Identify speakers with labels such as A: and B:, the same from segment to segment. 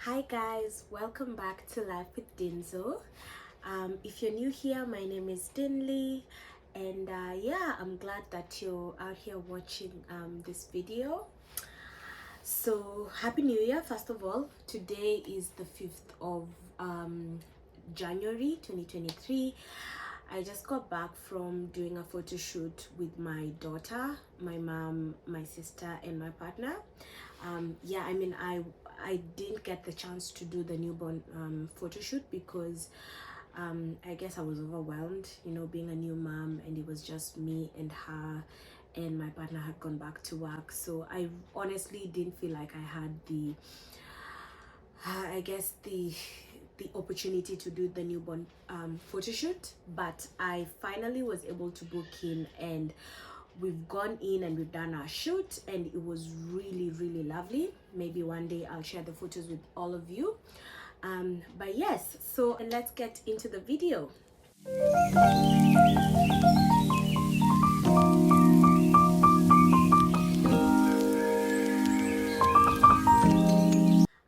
A: Hi guys, welcome back to Life with Dinzo. If you're new here, my name is Dinley, and yeah, I'm glad that you're out here watching this video. So happy new year. First of all, today is the 5th of January 2023. I just got back from doing a photo shoot with my daughter, my mom, my sister, and my partner. Yeah, I didn't get the chance to do the newborn photo shoot because I guess I was overwhelmed, being a new mom, and it was just me and her, and my partner had gone back to work. So I honestly didn't feel like I had I guess the opportunity to do the newborn photo shoot, but I finally was able to book in, and we've gone in and we've done our shoot, and it was really lovely. Maybe one day I'll share the photos with all of you. But yes, so let's get into the video.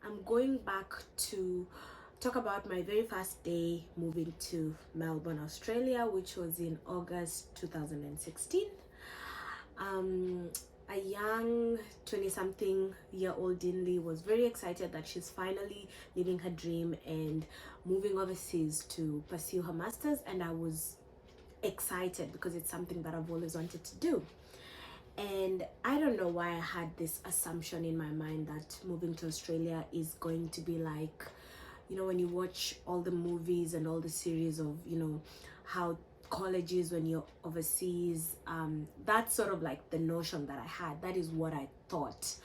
A: I'm going back to talk about my very first day moving to Melbourne, Australia, which was in August 2016. A young 20-something year old Dinley was very excited that she's finally living her dream and moving overseas to pursue her master's, and I was excited because it's something that I've always wanted to do. And I don't know why I had this assumption in my mind that moving to Australia is going to be like, when you watch all the movies and all the series of, how colleges when you're overseas, that's sort of like the notion that I had. That is what I thought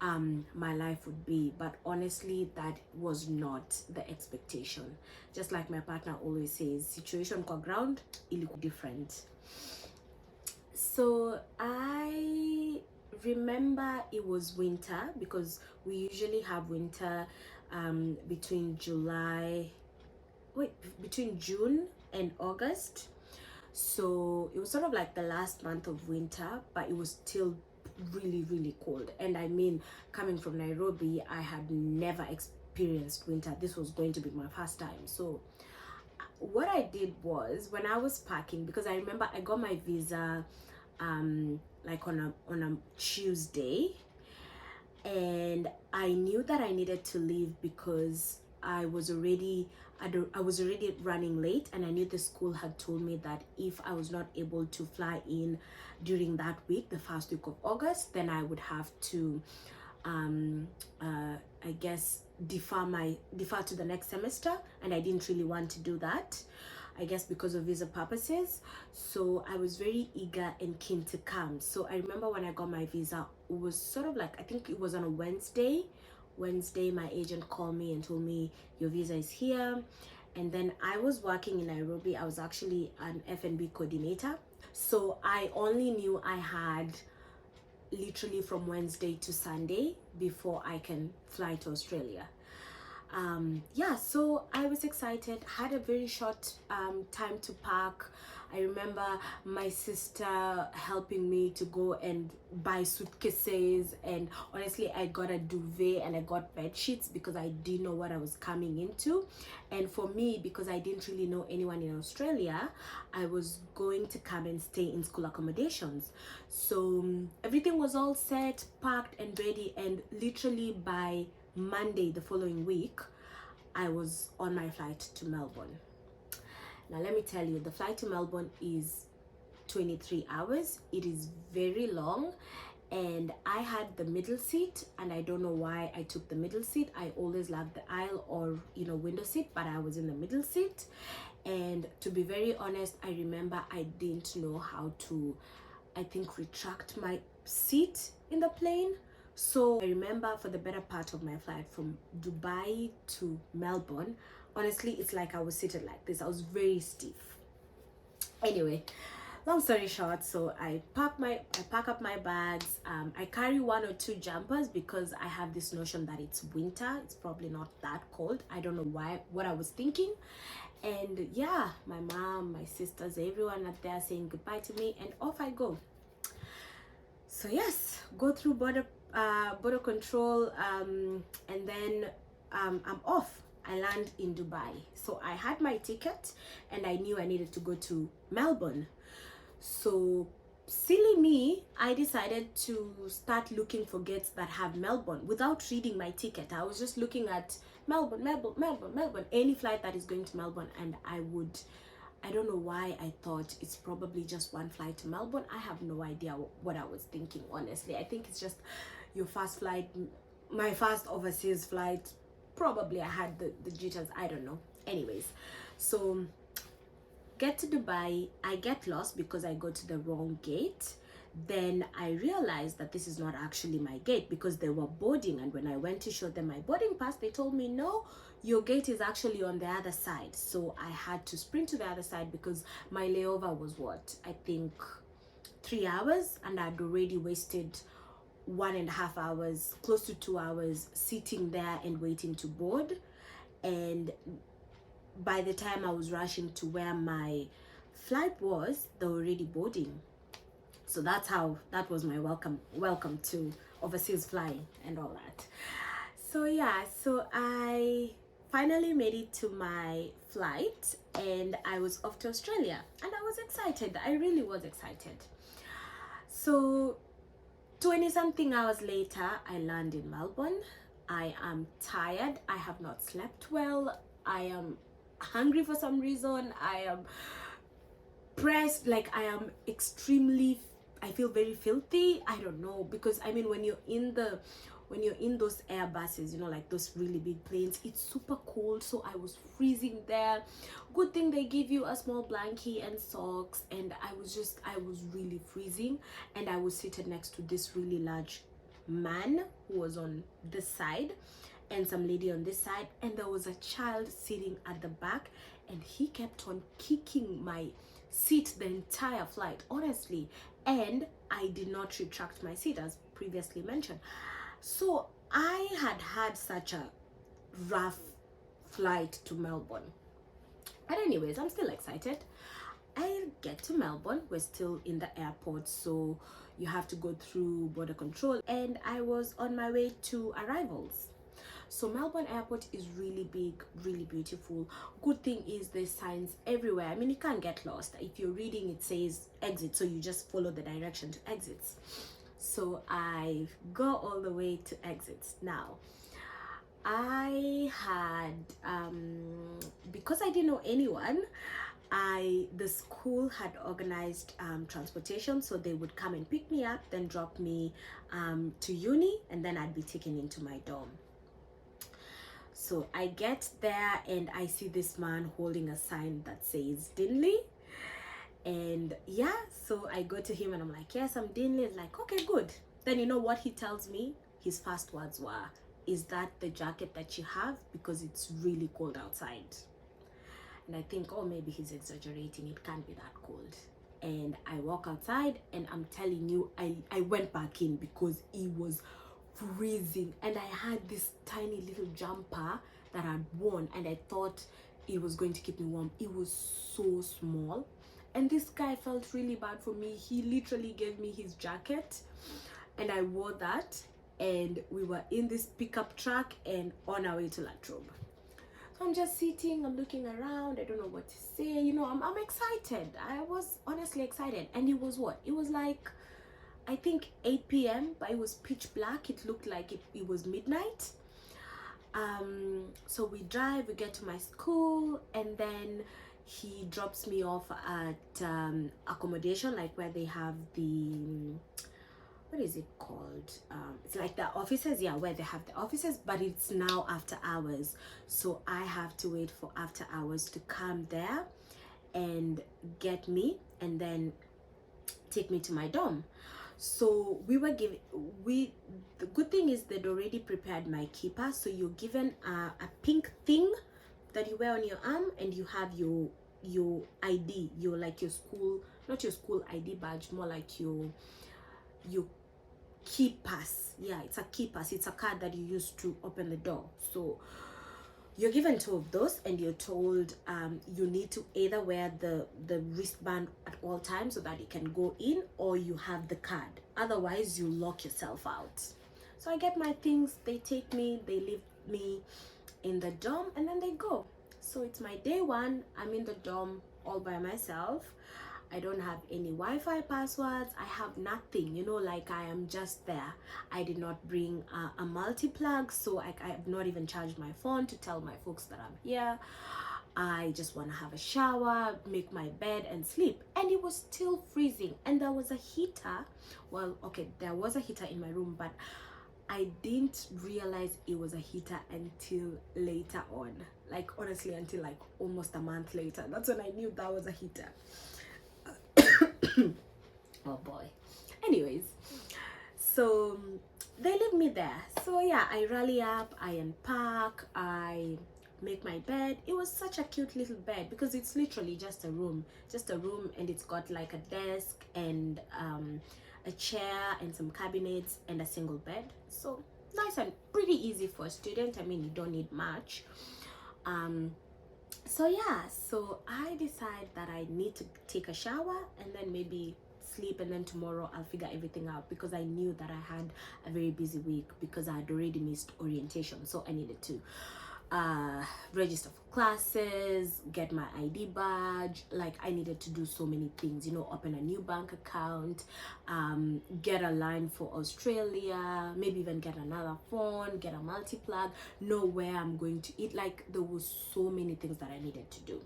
A: my life would be. But honestly, that was not the expectation. Just like my partner always says, situation kwa ground, it look different. So I remember it was winter because we usually have winter between June and August. So it was sort of like the last month of winter, but it was still really cold. And I mean, coming from Nairobi, I had never experienced winter. This was going to be my first time. So what I did was, when I was packing, because I remember I got my visa like on a Tuesday, and I knew that I needed to leave because I was already running late, and I knew the school had told me that if I was not able to fly in during that week, the first week of August, then I would have to I guess defer to the next semester, and I didn't really want to do that, I guess because of visa purposes. So I was very eager and keen to come. So I remember when I got my visa, it was sort of like, I think it was on a Wednesday, my agent called me and told me, your visa is here. And then I was working in Nairobi. I was actually an F&B coordinator. So I only knew I had literally from Wednesday to Sunday before I can fly to Australia. Yeah, so I was excited, had a very short time to pack. I remember my sister helping me to go and buy suitcases, and honestly I got a duvet and I got bed sheets because I didn't know what I was coming into. And for me, because I didn't really know anyone in Australia, I was going to come and stay in school accommodations. So everything was all set, packed and ready, and literally by Monday the following week, I was on my flight to Melbourne. Now, let me tell you, the flight to Melbourne is 23 hours. It is very long, and I had the middle seat, and I don't know why I took the middle seat. I always loved the aisle or, window seat, but I was in the middle seat. And to be very honest, I remember I didn't know how to, I think, retract my seat in the plane. So I remember for the better part of my flight from Dubai to Melbourne, honestly, it's like I was seated like this. I was very stiff. Anyway, long story short, so I pack up my bags. I carry one or two jumpers because I have this notion that it's winter. It's probably not that cold. I don't know what I was thinking. And yeah, my mom, my sisters, everyone are there saying goodbye to me, and off I go. So yes, go through border control, and then I'm off. I land in Dubai. So I had my ticket and I knew I needed to go to Melbourne. So silly me, I decided to start looking for gates that have Melbourne without reading my ticket. I was just looking at Melbourne, Melbourne, Melbourne, Melbourne, any flight that is going to Melbourne, and I don't know why I thought it's probably just one flight to Melbourne. I have no idea what I was thinking, honestly. I think it's just your first flight, my first overseas flight. Probably I had the jitters, I don't know. Anyways, so get to Dubai, I get lost because I go to the wrong gate. Then I realized that this is not actually my gate because they were boarding, and when I went to show them my boarding pass, they told me no, your gate is actually on the other side. So I had to sprint to the other side because my layover was what, I think 3 hours, and I'd already wasted 1.5 hours, close to 2 hours sitting there and waiting to board. And by the time I was rushing to where my flight was, they were already boarding. So that was my welcome to overseas flying and all that. So yeah, so I finally made it to my flight and I was off to Australia, and I was excited. I really was excited. So 20 something hours later, I land in Melbourne. I am tired. I have not slept well. I am hungry for some reason. I am pressed, like I am extremely, I feel very filthy. I don't know, because I mean when you're in those Airbuses, you know, like those really big planes, it's super cold. So I was freezing there. Good thing they give you a small blankie and socks, and I was really freezing. And I was seated next to this really large man who was on this side and some lady on this side, and there was a child sitting at the back, and he kept on kicking my seat the entire flight, honestly. And I did not retract my seat as previously mentioned. So I had such a rough flight to Melbourne. But anyways, I'm still excited. I get to Melbourne. We're still in the airport, so you have to go through border control, and I was on my way to arrivals. So Melbourne airport is really big, really beautiful. Good thing is there's signs everywhere. I mean, you can't get lost. If you're reading, it says exit, so you just follow the direction to exits. So I go all the way to exits. Now I had because I didn't know anyone, the school had organized transportation, so they would come and pick me up, then drop me to uni, and then I'd be taken into my dorm. So I get there and I see this man holding a sign that says Dinley. And yeah, so I go to him and I'm like, yes, I'm Dinley. He's like, okay, good. Then you know what he tells me? His first words were, is that the jacket that you have? Because it's really cold outside. And I think, oh, maybe he's exaggerating. It can't be that cold. And I walk outside, and I'm telling you, I went back in because it was freezing, and I had this tiny little jumper that I'd worn, and I thought it was going to keep me warm. It was so small, and this guy felt really bad for me. He literally gave me his jacket, and I wore that, and we were in this pickup truck and on our way to Latrobe. So I'm just sitting, I'm looking around, I don't know what to say, you know. I'm excited. I was honestly excited. And it was what? It was like, I think 8 p.m, but it was pitch black. It looked like it was midnight. So we drive, we get to my school, and then he drops me off at accommodation, like where they have the, what is it called? It's like the offices, yeah, where they have the offices, but it's now after hours. So I have to wait for after hours to come there and get me, and then take me to my dorm. So we were given, the good thing is they'd already prepared my keeper. So you're given a pink thing that you wear on your arm, and you have your ID, your, like your school, not your school ID badge, more like your key pass. Yeah, it's a key pass. It's a card that you use to open the door. So you're given 2 of those, and you're told you need to either wear the wristband at all times so that it can go in, or you have the card. Otherwise, you lock yourself out. So I get my things, they take me, they leave me in the dorm, and then they go. So it's my day one. I'm in the dorm all by myself. I don't have any Wi-Fi passwords. I have nothing, you know, like I am just there. I did not bring a multi-plug, so I have not even charged my phone to tell my folks that I'm here. I just want to have a shower, make my bed, and sleep. And it was still freezing, and there was a heater. Well, okay, there was a heater in my room, but I didn't realize it was a heater until later on. Like, honestly, until like almost a month later. That's when I knew that was a heater. Oh boy. Anyways, so they leave me there. So yeah, I rally up, I unpack, I make my bed. It was such a cute little bed because it's literally just a room, and it's got like a desk and a chair and some cabinets and a single bed. So nice and pretty easy for a student. I mean, you don't need much. So yeah, so I decide that I need to take a shower and then maybe sleep, and then tomorrow I'll figure everything out, because I knew that I had a very busy week because I had already missed orientation. So I needed to register for classes, get my ID badge. Like, I needed to do so many things, you know, open a new bank account, get a line for Australia, maybe even get another phone, get a multi-plug, know where I'm going to eat. Like, there was so many things that I needed to do.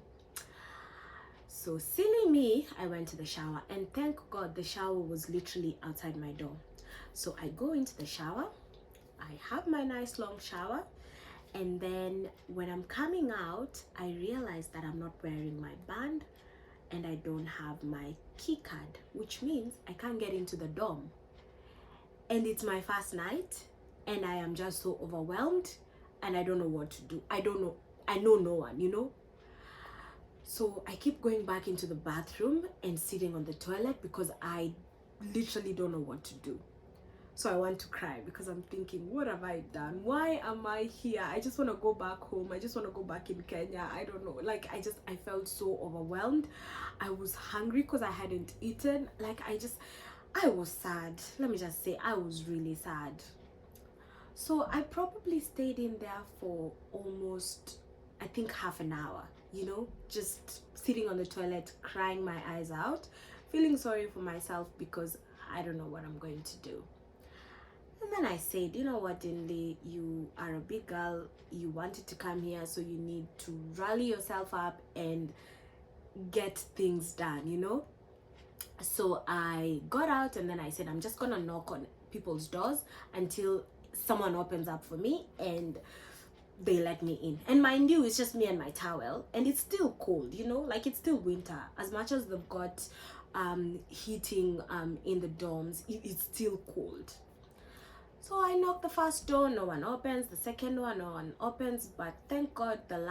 A: So silly me, I went to the shower, and thank God the shower was literally outside my door. So I go into the shower, I have my nice long shower, and then when I'm coming out, I realize that I'm not wearing my band and I don't have my key card, which means I can't get into the dorm. And it's my first night, and I am just so overwhelmed, and I don't know what to do. I know no one, you know. So I keep going back into the bathroom and sitting on the toilet because I literally don't know what to do. So I want to cry because I'm thinking, what have I done? Why am I here? I just want to go back home. I just want to go back in Kenya. I don't know. Like, I felt so overwhelmed. I was hungry because I hadn't eaten. Like, I was sad. Let me just say, I was really sad. So I probably stayed in there for almost, I think, half an hour, you know, just sitting on the toilet, crying my eyes out, feeling sorry for myself because I don't know what I'm going to do. And then I said, you know what, Dinley, you are a big girl. You wanted to come here, so you need to rally yourself up and get things done, you know? So I got out, and then I said, I'm just gonna knock on people's doors until someone opens up for me and they let me in. And mind you, it's just me and my towel, and it's still cold, you know, like it's still winter. As much as they've got heating in the dorms, it's still cold. So I knocked the first door, no one opens. The second one, no one opens. But thank God the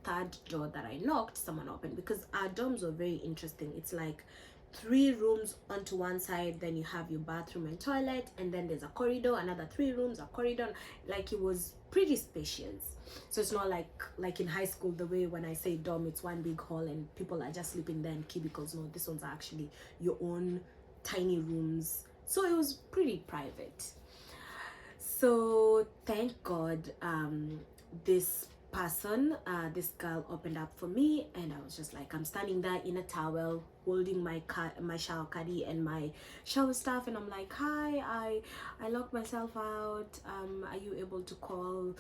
A: third door that I knocked, someone opened, because our dorms were very interesting. It's like 3 rooms onto one side, then you have your bathroom and toilet, and then there's a corridor, another 3 rooms, a corridor. Like, it was pretty spacious. So it's not like in high school, the way when I say dorm, it's one big hall and people are just sleeping there in cubicles. No, this one's actually your own tiny rooms. So it was pretty private. So thank God this girl opened up for me, and I was just like, I'm standing there in a towel holding my shower caddy and my shower stuff, and I'm like, hi, I locked myself out, are you able to call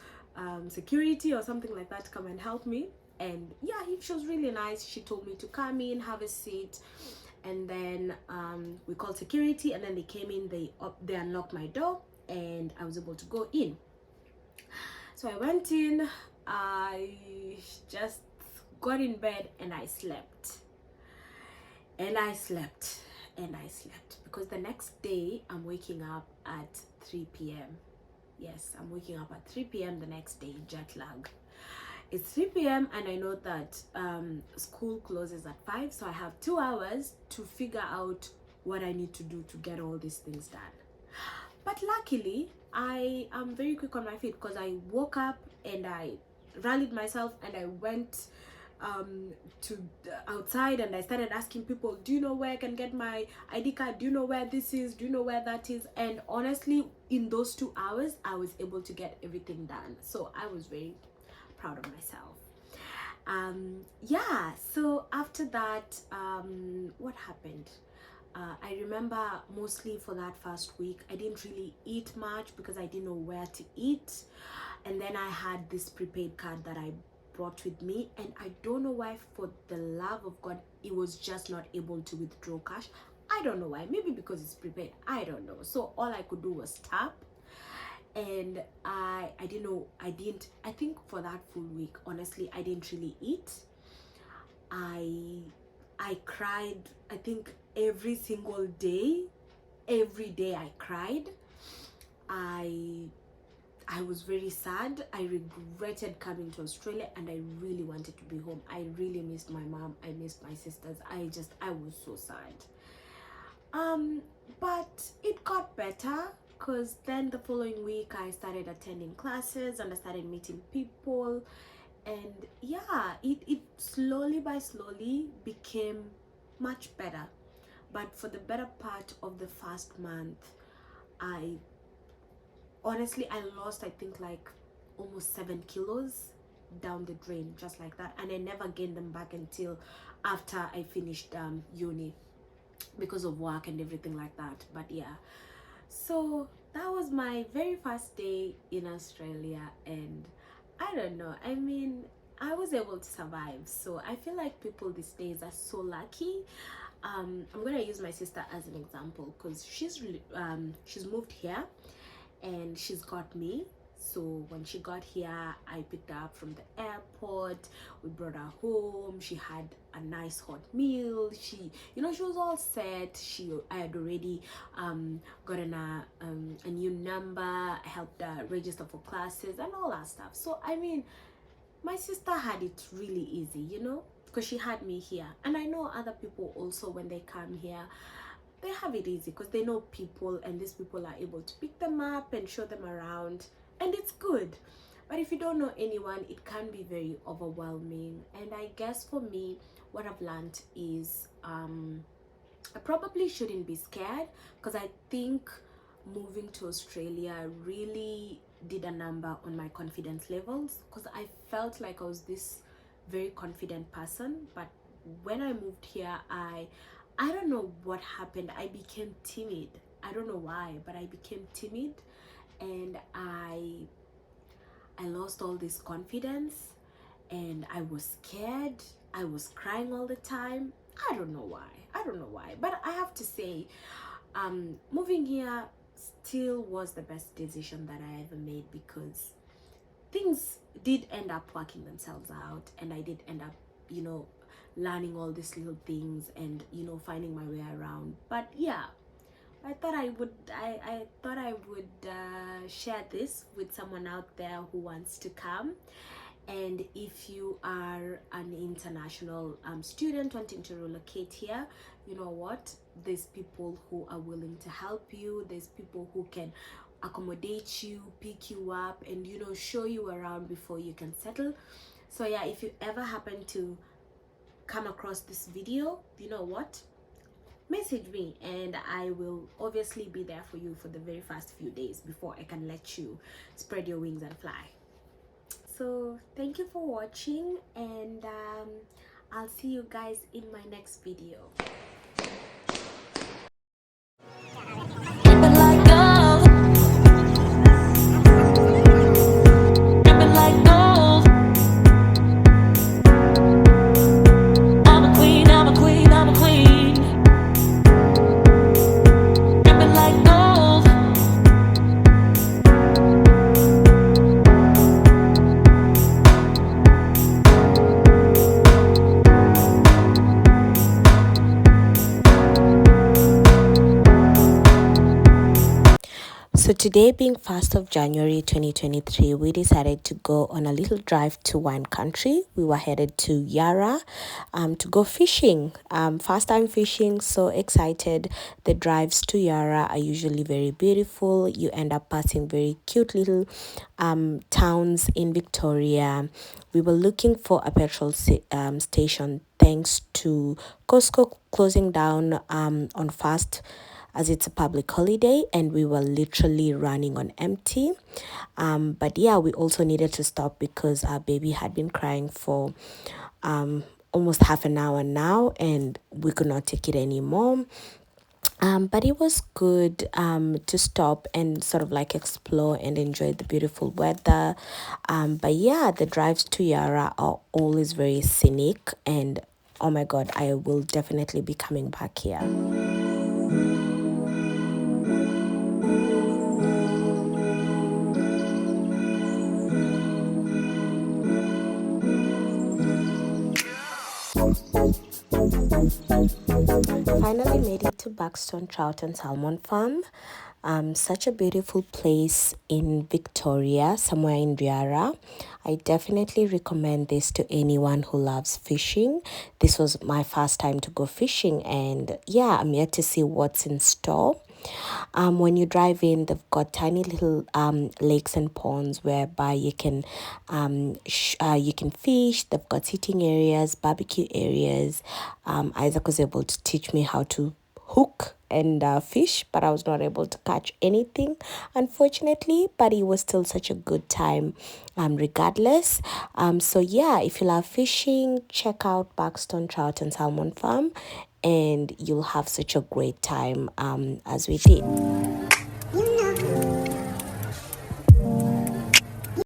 A: security or something like that to come and help me? And yeah, she was really nice. She told me to come in, have a seat, and then we called security, and then they came in, they unlocked my door, and I was able to go in. So I went in, I just got in bed, and I slept. And I slept. And I slept. Because the next day, I'm waking up at 3 p.m. Yes, I'm waking up at 3 p.m. the next day, jet lag. It's 3 p.m. and I know that school closes at 5. So I have 2 hours to figure out what I need to do to get all these things done. But luckily, I am very quick on my feet because I woke up and I rallied myself and I went to outside, and I started asking people, do you know where I can get my ID card? Do you know where this is? Do you know where that is? And honestly, in those 2 hours, I was able to get everything done. So I was very proud of myself. Yeah, so after that, what happened? I remember mostly for that first week, I didn't really eat much because I didn't know where to eat. And then I had this prepaid card that I brought with me, and I don't know why, for the love of God, it was just not able to withdraw cash. I don't know why, maybe because it's prepaid, I don't know. So all I could do was tap, and I didn't know, I think for that full week, honestly, I didn't really eat. I cried, I think every single day. Every day I cried. I was very sad. I regretted coming to Australia, and I really wanted to be home. I really missed my mom. I missed my sisters. I was so sad. But it got better, because then the following week I started attending classes and I started meeting people, and yeah, it slowly by slowly became much better. But for the better part of the first month, I honestly, I lost, I think, like almost 7 kilos down the drain, just like that. And I never gained them back until after I finished uni, because of work and everything like that. But yeah, so that was my very first day in Australia, and I don't know, I mean, I was able to survive. So I feel like people these days are so lucky. I'm gonna use my sister as an example, because she's moved here and she's got me. So when she got here, I picked her up from the airport, we brought her home, she had a nice hot meal, she was all set. I had already gotten a new number. I helped her register for classes and all that stuff. So I mean, my sister had it really easy, because she had me here. And I know other people also, when they come here, they have it easy because they know people, and these people are able to pick them up and show them around, and it's good. But if you don't know anyone, it can be very overwhelming. And I guess for me, what I've learned is I probably shouldn't be scared, because I think moving to Australia really did a number on my confidence levels, because I felt like I was this very confident person. But when I moved here, I don't know what happened. I became timid. I don't know why, but I became timid, and I lost all this confidence, and I was scared. I was crying all the time. I don't know why. But I have to say, moving here still was the best decision that I ever made, because things did end up working themselves out, and I did end up, learning all these little things, and finding my way around. But yeah, I thought I would share this with someone out there who wants to come. And if you are an international student wanting to relocate here, you know what, there's people who are willing to help you. There's people who can accommodate you, pick you up, and show you around before you can settle. So yeah, if you ever happen to come across this video, you know what, message me, and I will obviously be there for you for the very first few days before I can let you spread your wings and fly. So thank you for watching, and I'll see you guys in my next video. So today, being 1st of January 2023, we decided to go on a little drive to wine country. We were headed to Yarra to go fishing. First time fishing, so excited. The drives to Yarra are usually very beautiful. You end up passing very cute little towns in Victoria. We were looking for a petrol station, thanks to Costco closing down on 1st as it's a public holiday and we were literally running on empty. But yeah, we also needed to stop because our baby had been crying for almost half an hour now, and we could not take it anymore. But it was good to stop and sort of like explore and enjoy the beautiful weather. But yeah, the drives to Yara are always very scenic, and oh my god, I will definitely be coming back here. Finally made it to Buxton Trout and Salmon Farm. Such a beautiful place in Victoria, somewhere in Riara. I definitely recommend this to anyone who loves fishing. This was my first time to go fishing, and yeah, I'm yet to see what's in store. When you drive in, they've got tiny little lakes and ponds whereby you can fish. They've got sitting areas, barbecue areas. Isaac was able to teach me how to hook and fish, but I was not able to catch anything, unfortunately. But it was still such a good time, regardless. So yeah, if you love fishing, check out Buxton Trout and Salmon Farm, and you'll have such a great time as we did.